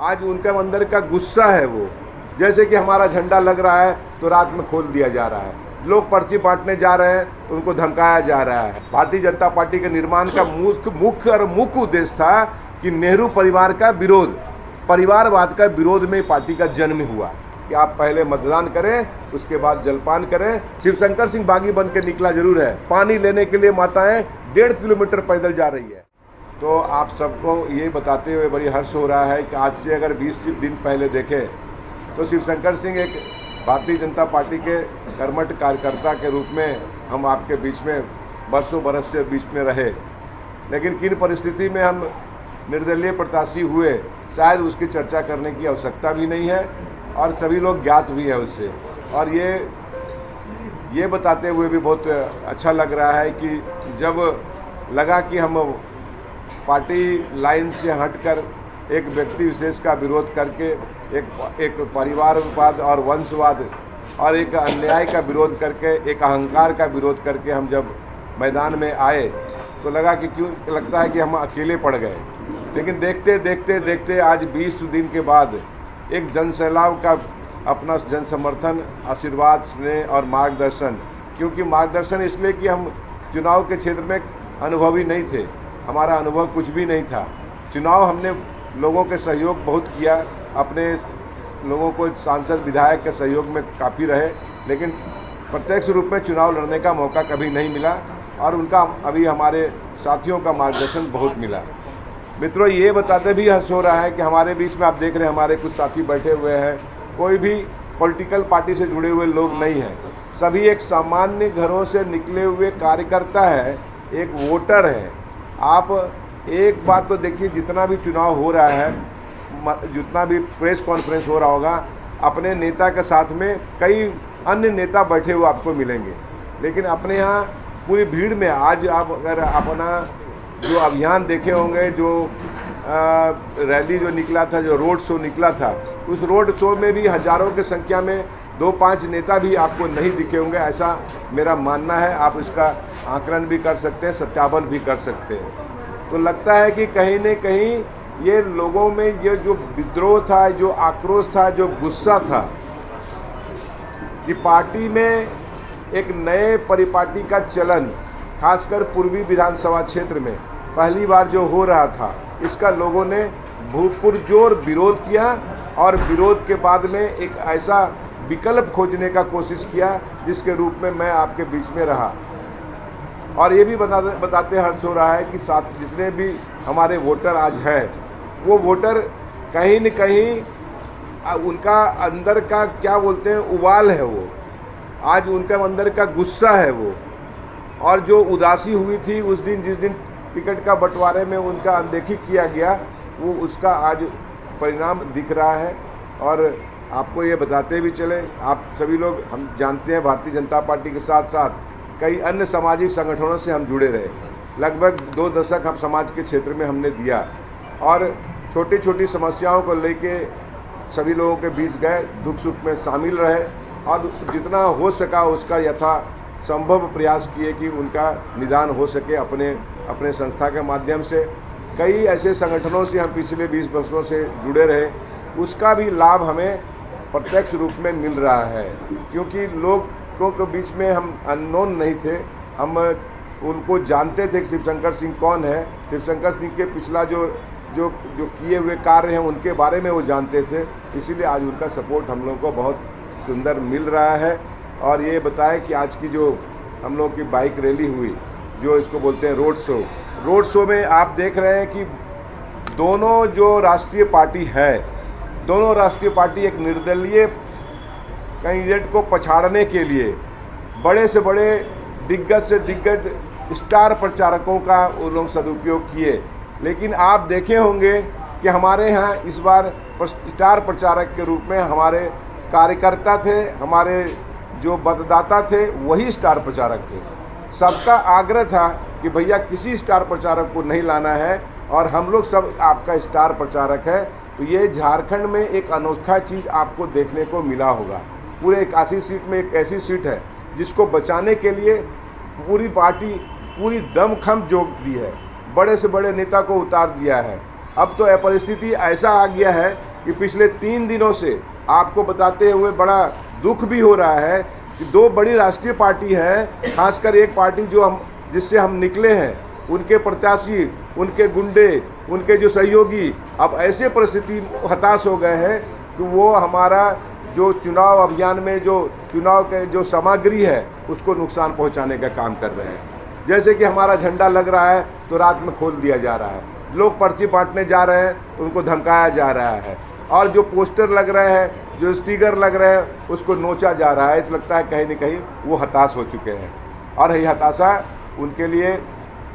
आज उनके अंदर का गुस्सा है वो, जैसे कि हमारा झंडा लग रहा है तो रात में खोल दिया जा रहा है, लोग पर्ची बांटने जा रहे हैं तो उनको धमकाया जा रहा है। भारतीय जनता पार्टी के निर्माण का मुख्य उद्देश्य था कि नेहरू परिवार का विरोध, परिवारवाद का विरोध में पार्टी का जन्म हुआ कि आप पहले मतदान करें, उसके बाद जलपान करें। शिवशंकर सिंह बागी बन के निकला जरूर है, पानी लेने के लिए माताएं 1.5 किलोमीटर पैदल जा रही है। तो आप सबको ये बताते हुए बड़ी हर्ष हो रहा है कि आज से अगर 20 दिन पहले देखें तो शिवशंकर सिंह एक भारतीय जनता पार्टी के कर्मठ कार्यकर्ता के रूप में हम आपके बीच में बरसों बरस से बीच में रहे, लेकिन किन परिस्थिति में हम निर्दलीय प्रत्याशी हुए शायद उसकी चर्चा करने की आवश्यकता भी नहीं है और सभी लोग ज्ञात भी है उससे। और ये बताते हुए भी बहुत अच्छा लग रहा है कि जब लगा कि हम पार्टी लाइन से हटकर एक व्यक्ति विशेष का विरोध करके एक परिवारवाद और वंशवाद और एक अन्याय का विरोध करके, एक अहंकार का विरोध करके हम जब मैदान में आए तो लगा कि क्यों लगता है कि हम अकेले पड़ गए। लेकिन देखते देखते देखते आज 20 दिन के बाद एक जनसैलाब का अपना जन समर्थन, आशीर्वाद, स्नेह और मार्गदर्शन, क्योंकि मार्गदर्शन इसलिए कि हम चुनाव के क्षेत्र में अनुभवी नहीं थे, हमारा अनुभव कुछ भी नहीं था। चुनाव हमने लोगों के सहयोग बहुत किया, अपने लोगों को सांसद विधायक के सहयोग में काफ़ी रहे, लेकिन प्रत्यक्ष रूप में चुनाव लड़ने का मौका कभी नहीं मिला और उनका अभी हमारे साथियों का मार्गदर्शन बहुत मिला। मित्रों, ये बताते भी हर्ष हो रहा है कि हमारे बीच में आप देख रहे हैं हमारे कुछ साथी बैठे हुए हैं, कोई भी पॉलिटिकल पार्टी से जुड़े हुए लोग नहीं हैं, सभी एक सामान्य घरों से निकले हुए कार्यकर्ता है, एक वोटर है। आप एक बात तो देखिए, जितना भी चुनाव हो रहा है, जितना भी प्रेस कॉन्फ्रेंस हो रहा होगा, अपने नेता के साथ में कई अन्य नेता बैठे हुए आपको मिलेंगे, लेकिन अपने यहाँ पूरी भीड़ में आज आप अगर अपना जो अभियान देखे होंगे, जो रैली जो निकला था, जो रोड शो निकला था, उस रोड शो में भी हजारों की संख्या में 2-5 नेता भी आपको नहीं दिखे होंगे, ऐसा मेरा मानना है। आप इसका आकलन भी कर सकते हैं, सत्यापन भी कर सकते हैं। तो लगता है कि कहीं न कहीं ये लोगों में ये जो विद्रोह था, जो आक्रोश था, जो गुस्सा था कि पार्टी में एक नए परिपाटी का चलन, खासकर पूर्वी विधानसभा क्षेत्र में पहली बार जो हो रहा था, इसका लोगों ने पुरजोर विरोध किया और विरोध के बाद में एक ऐसा विकल्प खोजने का कोशिश किया जिसके रूप में मैं आपके बीच में रहा। और ये भी बताते हर्ष हो रहा है कि साथ जितने भी हमारे वोटर आज हैं, वो वोटर कहीं न कहीं उनका अंदर का क्या बोलते हैं उबाल है, वो आज उनके अंदर का गुस्सा है वो, और जो उदासी हुई थी उस दिन, जिस दिन टिकट का बंटवारे में उनका अनदेखी किया गया, वो उसका आज परिणाम दिख रहा है। और आपको ये बताते भी चले, आप सभी लोग हम जानते हैं भारतीय जनता पार्टी के साथ साथ कई अन्य सामाजिक संगठनों से हम जुड़े रहे, लगभग 2 दशक हम समाज के क्षेत्र में हमने दिया और छोटी छोटी समस्याओं को लेके सभी लोगों के बीच गए, दुख सुख में शामिल रहे और जितना हो सका उसका यथा संभव प्रयास किए कि उनका निदान हो सके अपने संस्था के माध्यम से। कई ऐसे संगठनों से हम पिछले 20 वर्षों से जुड़े रहे, उसका भी लाभ हमें प्रत्यक्ष रूप में मिल रहा है, क्योंकि लोगों के बीच में हम अननोन नहीं थे, हम उनको जानते थे कि शिवशंकर सिंह कौन है, शिवशंकर सिंह के पिछला जो किए हुए कार्य हैं उनके बारे में वो जानते थे, इसीलिए आज उनका सपोर्ट हम लोगों को बहुत सुंदर मिल रहा है। और ये बताएं कि आज की जो हम लोग की बाइक रैली हुई, जो इसको बोलते हैं रोड शो में आप देख रहे हैं कि दोनों जो राष्ट्रीय पार्टी है, दोनों राष्ट्रीय पार्टी एक निर्दलीय कैंडिडेट को पछाड़ने के लिए बड़े से बड़े दिग्गज से दिग्गज स्टार प्रचारकों का उन लोग सदुपयोग किए। लेकिन आप देखे होंगे कि हमारे यहाँ इस बार स्टार प्रचारक के रूप में हमारे कार्यकर्ता थे, हमारे जो मतदाता थे वही स्टार प्रचारक थे। सबका आग्रह था कि भैया किसी स्टार प्रचारक को नहीं लाना है और हम लोग सब आपका स्टार प्रचारक है। तो ये झारखंड में एक अनोखा चीज़ आपको देखने को मिला होगा। पूरे 81 सीट में एक ऐसी सीट है जिसको बचाने के लिए पूरी पार्टी पूरी दमखम जोक दी है, बड़े से बड़े नेता को उतार दिया है। अब तो परिस्थिति ऐसा आ गया है कि पिछले 3 दिनों से आपको बताते हुए बड़ा दुख भी हो रहा है कि 2 बड़ी राष्ट्रीय पार्टी हैं, खासकर एक पार्टी जिससे हम निकले हैं, उनके प्रत्याशी, उनके गुंडे, उनके जो सहयोगी अब ऐसे परिस्थिति हताश हो गए हैं कि वो हमारा जो चुनाव अभियान में जो चुनाव के जो सामग्री है उसको नुकसान पहुंचाने का काम कर रहे हैं। जैसे कि हमारा झंडा लग रहा है तो रात में खोल दिया जा रहा है, लोग पर्ची बांटने जा रहे हैं उनको धमकाया जा रहा है, और जो पोस्टर लग रहे हैं, जो स्टिकर लग रहे हैं उसको नोचा जा रहा है। तो लगता है कहीं न कहीं वो हताश हो चुके हैं, और यही हताशा उनके लिए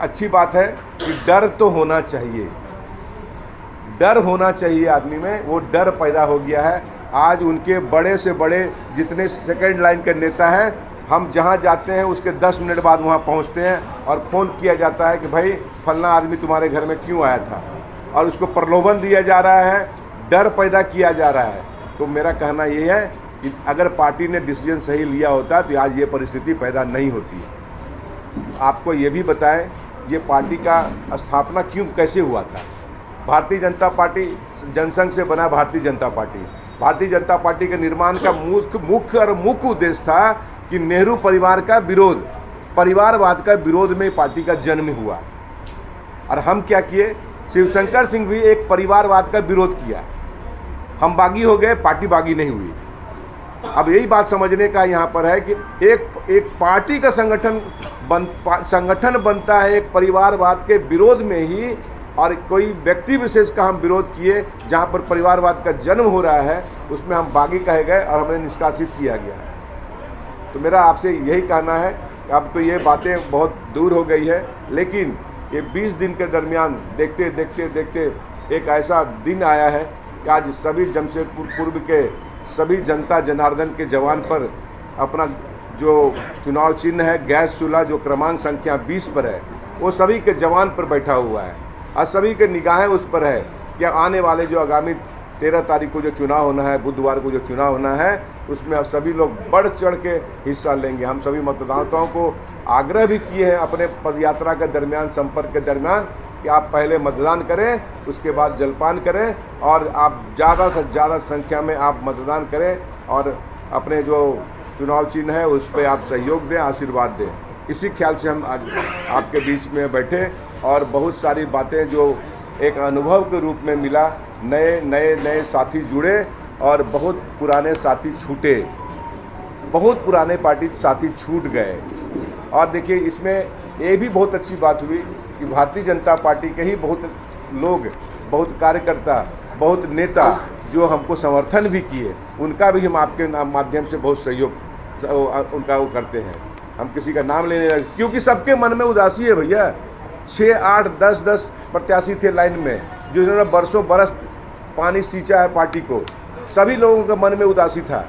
अच्छी बात है कि डर तो होना चाहिए, डर होना चाहिए आदमी में, वो डर पैदा हो गया है। आज उनके बड़े से बड़े जितने सेकंड लाइन के नेता हैं, हम जहां जाते हैं उसके 10 मिनट बाद वहां पहुंचते हैं और फ़ोन किया जाता है कि भाई फलना आदमी तुम्हारे घर में क्यों आया था, और उसको प्रलोभन दिया जा रहा है, डर पैदा किया जा रहा है। तो मेरा कहना ये है कि अगर पार्टी ने डिसीजन सही लिया होता तो आज ये परिस्थिति पैदा नहीं होती। आपको ये भी बताएं ये पार्टी का स्थापना कैसे हुआ था। भारतीय जनता पार्टी जनसंघ से बना भारतीय जनता पार्टी। भारतीय जनता पार्टी के निर्माण का मुख्य उद्देश्य था कि नेहरू परिवार का विरोध, परिवारवाद का विरोध में पार्टी का जन्म हुआ। और हम क्या किए, शिवशंकर सिंह भी एक परिवारवाद का विरोध किया। हम बागी हो गए, पार्टी बागी नहीं हुई। अब यही बात समझने का यहाँ पर है कि एक पार्टी का संगठन बनता है एक परिवारवाद के विरोध में ही, और कोई व्यक्ति विशेष का हम विरोध किए जहाँ पर परिवारवाद का जन्म हो रहा है उसमें हम बागी कहे गए और हमें निष्कासित किया गया। तो मेरा आपसे यही कहना है कि अब तो ये बातें बहुत दूर हो गई है, लेकिन ये 20 दिन के दरमियान देखते देखते देखते एक ऐसा दिन आया है कि आज सभी जमशेदपुर पूर्व के सभी जनता जनार्दन के जवान पर अपना जो चुनाव चिन्ह है गैस चूल्हा जो क्रमांक संख्या 20 पर है वो सभी के जवान पर बैठा हुआ है, और सभी के निगाहें उस पर है कि आने वाले जो आगामी 13 तारीख को जो चुनाव होना है, बुधवार को जो चुनाव होना है, उसमें अब सभी लोग बढ़ चढ़ के हिस्सा लेंगे। हम सभी मतदाताओं को आग्रह भी किए हैं अपने पदयात्रा के दरमियान, संपर्क के दरमियान, कि आप पहले मतदान करें, उसके बाद जलपान करें, और आप ज़्यादा से ज़्यादा संख्या में आप मतदान करें और अपने जो चुनाव चिन्ह है उस पर आप सहयोग दें, आशीर्वाद दें। इसी ख्याल से हम आज आपके बीच में बैठे और बहुत सारी बातें जो एक अनुभव के रूप में मिला, नए साथी जुड़े और बहुत पुराने साथी छूटे, बहुत पुराने पार्टी साथी छूट गए। और देखिए इसमें ये भी बहुत अच्छी बात हुई कि भारतीय जनता पार्टी के ही बहुत लोग, बहुत कार्यकर्ता, बहुत नेता जो हमको समर्थन भी किए, उनका भी हम आपके माध्यम से बहुत सहयोग उनका वो करते हैं। हम किसी का नाम लेने लगे क्योंकि सबके मन में उदासी है भैया। 6, 8, 10 प्रत्याशी थे लाइन में जिन्होंने बरसों बरस पानी सींचा है पार्टी को, सभी लोगों के मन में उदासी था।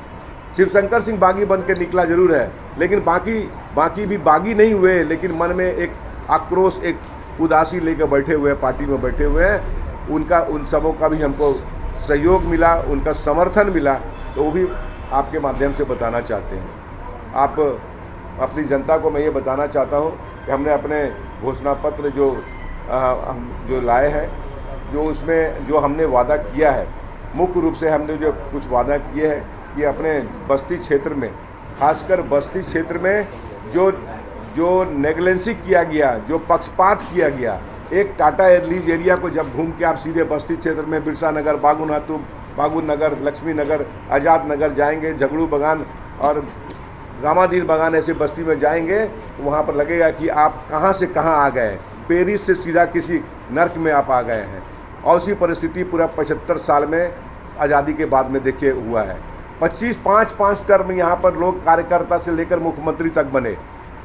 शिवशंकर सिंह बागी बन के निकला जरूर है, लेकिन बाकी भी बागी नहीं हुए, लेकिन मन में एक आक्रोश, एक उदासी लेकर बैठे हुए हैं, पार्टी में बैठे हुए हैं। उन सबों का भी हमको सहयोग मिला, उनका समर्थन मिला, तो वो भी आपके माध्यम से बताना चाहते हैं। आप अपनी जनता को मैं ये बताना चाहता हूँ कि हमने अपने घोषणा पत्र जो लाए हैं, जो उसमें जो हमने वादा किया है, मुख्य रूप से हमने जो कुछ वादा किए हैं कि अपने बस्ती क्षेत्र में, खासकर बस्ती क्षेत्र में जो नेगलेंसी किया गया, जो पक्षपात किया गया, एक टाटा लीज एरिया को जब घूम के आप सीधे बस्ती क्षेत्र में बिरसा नगर, बागू नगर, लक्ष्मी नगर, आज़ाद नगर जाएंगे, झगड़ू बगान और रामादीन बगान ऐसे बस्ती में जाएंगे, तो वहाँ पर लगेगा कि आप कहाँ से कहाँ आ गए, पेरिस से सीधा किसी नर्क में आप आ गए हैं। और उसी परिस्थिति पूरा 75 साल में आज़ादी के बाद में देखिए हुआ है। 5 टर्म यहाँ पर लोग कार्यकर्ता से लेकर मुख्यमंत्री तक बने।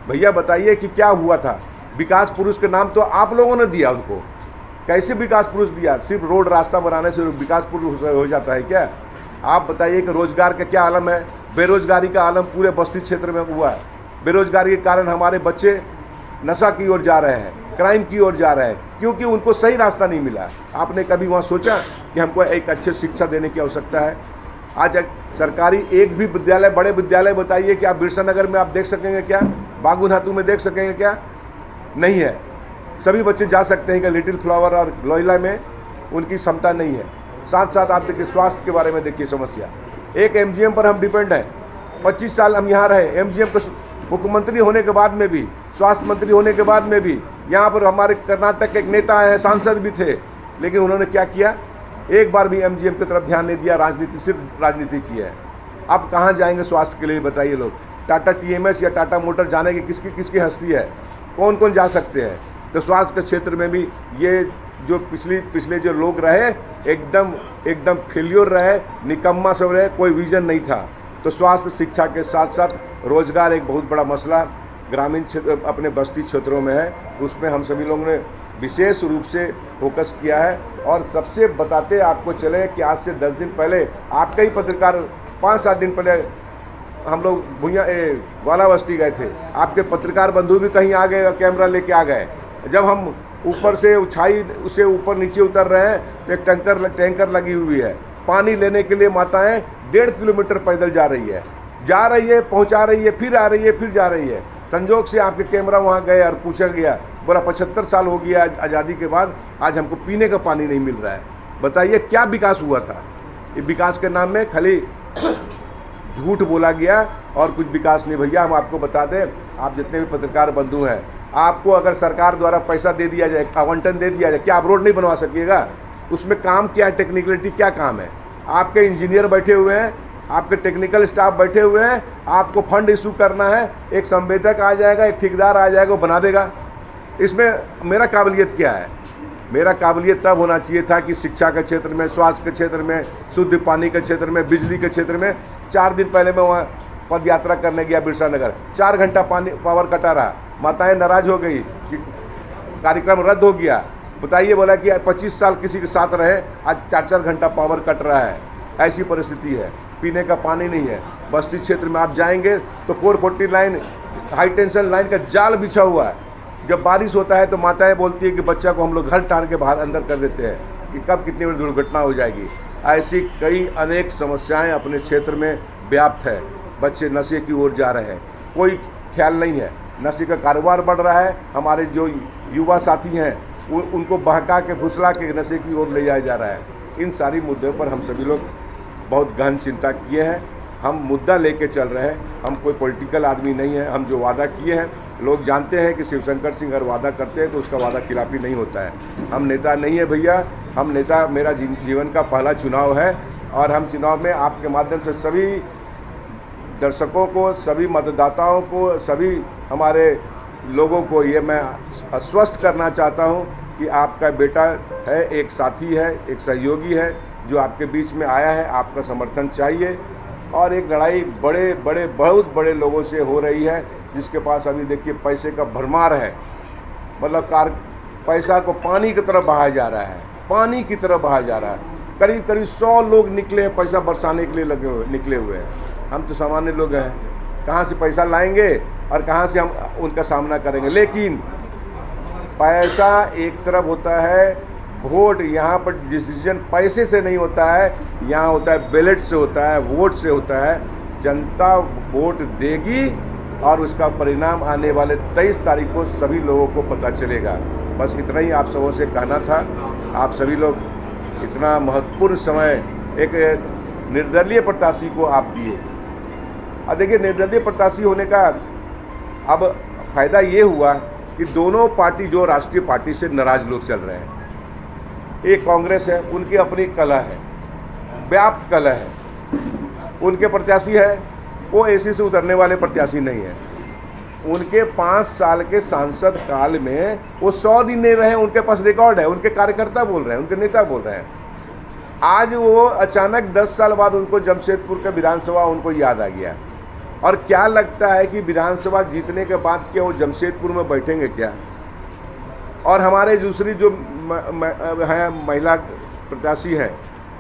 भैया बताइए कि क्या हुआ था? विकास पुरुष के नाम तो आप लोगों ने दिया उनको। कैसे विकास पुरुष दिया? सिर्फ रोड रास्ता बनाने से विकास पुरुष हो जाता है क्या? आप बताइए कि रोजगार का क्या आलम है? बेरोजगारी का आलम पूरे बस्ती क्षेत्र में हुआ है। बेरोजगारी के कारण हमारे बच्चे नशा की ओर जा रहे हैं, क्राइम की ओर जा रहे हैं, क्योंकि उनको सही रास्ता नहीं मिला। आपने कभी वहाँ सोचा कि हमको एक अच्छी शिक्षा देने की आवश्यकता है? आज सरकारी एक भी विद्यालय, बड़े विद्यालय बताइए कि आप बिरसा नगर में आप देख सकेंगे क्या? बागू नातू में देख सकेंगे क्या? नहीं है। सभी बच्चे जा सकते हैं कि लिटिल फ्लावर और लोहिला में, उनकी क्षमता नहीं है। साथ साथ आप देखिए स्वास्थ्य के बारे में देखिए समस्या, एक एमजीएम पर हम डिपेंड हैं। 25 साल हम यहाँ रहे, एमजीएम के मुख्यमंत्री होने के बाद में भी, स्वास्थ्य मंत्री होने के बाद में भी, यहाँ पर हमारे कर्नाटक के एक नेता हैं, सांसद भी थे, लेकिन उन्होंने क्या किया, एक बार भी एमजीएम की तरफ ध्यान नहीं दिया, राजनीति सिर्फ राजनीति की है। अब कहाँ जाएंगे स्वास्थ्य के लिए बताइए लोग? टाटा टीएमएस या टाटा मोटर जाने की किसकी किसकी हस्ती है? कौन कौन जा सकते हैं? तो स्वास्थ्य के क्षेत्र में भी ये जो पिछले जो लोग रहे एकदम फेल्योर रहे, निकम्मा सब रहे, कोई विजन नहीं था। तो स्वास्थ्य शिक्षा के साथ साथ रोजगार एक बहुत बड़ा मसला ग्रामीण क्षेत्र अपने बस्ती क्षेत्रों में है, उसमें हम सभी लोगों ने विशेष रूप से फोकस किया है। और सबसे बताते आपको चले कि आज से 10 दिन पहले आपके ही पत्रकार, 5-7 दिन पहले हम लोग भुइया वाला बस्ती गए थे, आपके पत्रकार बंधु भी कहीं आ गए, कैमरा लेके आ गए। जब हम ऊपर से उछाई उससे ऊपर नीचे उतर रहे हैं तो एक टैंकर लगी हुई है, पानी लेने के लिए माताएं 1.5 किलोमीटर पैदल जा रही है, पहुंचा रही है, फिर आ रही है, फिर जा रही है। संजोग से आपके कैमरा वहां गए और पूछा गया, बोला 75 साल हो गया आज़ादी के बाद, आज हमको पीने का पानी नहीं मिल रहा है। बताइए क्या विकास हुआ था? ये विकास के नाम में खाली झूठ बोला गया और कुछ विकास नहीं। भैया हम आपको बता दें, आप जितने भी पत्रकार बंधु हैं, आपको अगर सरकार द्वारा पैसा दे दिया जाए, आवंटन दे दिया जाए, क्या आप रोड नहीं बनवा सकिएगा? उसमें काम क्या है, टेक्निकलिटी क्या काम है? आपके इंजीनियर बैठे हुए हैं, आपके टेक्निकल स्टाफ बैठे हुए हैं, आपको फंड इशू करना है, एक संवेदक आ जाएगा, एक ठेकेदार आ जाएगा, वो बना देगा। इसमें मेरा काबिलियत क्या है? मेरा काबिलियत तब होना चाहिए था कि शिक्षा के क्षेत्र में, स्वास्थ्य के क्षेत्र में, शुद्ध पानी के क्षेत्र में, बिजली के क्षेत्र में। 4 दिन पहले मैं वहाँ पद यात्रा करने गया बिरसा नगर, 4 घंटा पावर कटा रहा, माताएं नाराज हो गई कि कार्यक्रम रद्द हो गया। बताइए, बोला कि 25 साल किसी के साथ रहे, आज 4-4 घंटा पावर कट रहा है। ऐसी परिस्थिति है, पीने का पानी नहीं है। बस्ती क्षेत्र में आप जाएंगे तो 440 लाइन, हाई टेंशन लाइन का जाल बिछा हुआ है। जब बारिश होता है तो माताएं बोलती है कि बच्चा को हम लोग घर टान के बाहर अंदर कर देते हैं कि कब कितनी बड़ी दुर्घटना हो जाएगी। ऐसी कई अनेक समस्याएं अपने क्षेत्र में व्याप्त है। बच्चे नशे की ओर जा रहे हैं, कोई ख्याल नहीं है, नशे का कारोबार बढ़ रहा है। हमारे जो युवा साथी हैं उनको बहका के फुसला के नशे की ओर ले जाया जा रहा है। इन सारी मुद्दों पर हम सभी लोग बहुत गहन चिंता किए हैं। हम मुद्दा लेके चल रहे हैं, हम कोई पॉलिटिकल आदमी नहीं है। हम जो वादा किए हैं, लोग जानते हैं कि शिवशंकर सिंह अगर वादा करते हैं तो उसका वादा खिलाफी नहीं होता है। हम नेता नहीं है भैया, हम नेता, मेरा जीवन का पहला चुनाव है और हम चुनाव में आपके माध्यम से सभी दर्शकों को, सभी मतदाताओं को, सभी हमारे लोगों को ये मैं आश्वस्त करना चाहता हूँ कि आपका बेटा है, एक साथी है, एक सहयोगी है जो आपके बीच में आया है। आपका समर्थन चाहिए। और एक लड़ाई बहुत बड़े लोगों से हो रही है, जिसके पास अभी देखिए पैसे का भरमार है। मतलब पैसा को पानी की तरफ बहाया जा रहा है, पानी की तरफ बहाया जा रहा है। करीब 100 लोग निकले हैं, पैसा बरसाने के लिए निकले हुए हैं। हम तो सामान्य लोग हैं, कहाँ से पैसा लाएंगे और कहाँ से हम उनका सामना करेंगे। लेकिन पैसा एक तरफ होता है, वोट यहाँ पर डिसीजन पैसे से नहीं होता है, यहाँ होता है बैलेट से होता है, वोट से होता है। जनता वोट देगी और उसका परिणाम आने वाले 23 तारीख को सभी लोगों को पता चलेगा। बस इतना ही आप सबों से कहना था। आप सभी लोग इतना महत्वपूर्ण समय एक निर्दलीय प्रत्याशी को आप दिए। और देखिए, निर्दलीय प्रत्याशी होने का अब फायदा ये हुआ कि दोनों पार्टी, जो राष्ट्रीय पार्टी से नाराज लोग चल रहे हैं, एक कांग्रेस है, उनकी अपनी कला है, व्याप्त कला है। उनके प्रत्याशी है, वो एसी से उतरने वाले प्रत्याशी नहीं है। उनके 5 साल के सांसद काल में वो 100 दिन नहीं रहे, उनके पास रिकॉर्ड है। उनके कार्यकर्ता बोल रहे हैं, उनके नेता बोल रहे हैं। आज वो अचानक 10 साल बाद उनको जमशेदपुर का विधानसभा उनको याद आ गया। और क्या लगता है कि विधानसभा जीतने के बाद क्या वो जमशेदपुर में बैठेंगे क्या? और हमारे दूसरी जो है महिला प्रत्याशी हैं,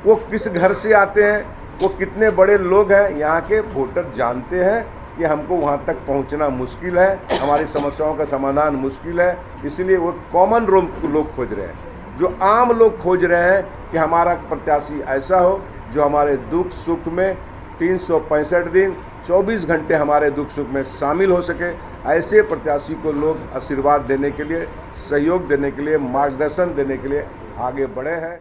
वो किस घर से आते हैं, वो कितने बड़े लोग हैं, यहाँ के वोटर जानते हैं कि हमको वहाँ तक पहुँचना मुश्किल है, हमारी समस्याओं का समाधान मुश्किल है। इसलिए वो कॉमन लोग खोज रहे हैं, जो आम लोग खोज रहे हैं कि हमारा प्रत्याशी ऐसा हो जो हमारे दुख सुख में 365 दिन 24 घंटे हमारे दुख सुख में शामिल हो सके। ऐसे प्रत्याशी को लोग आशीर्वाद देने के लिए, सहयोग देने के लिए, मार्गदर्शन देने के लिए आगे बढ़े हैं।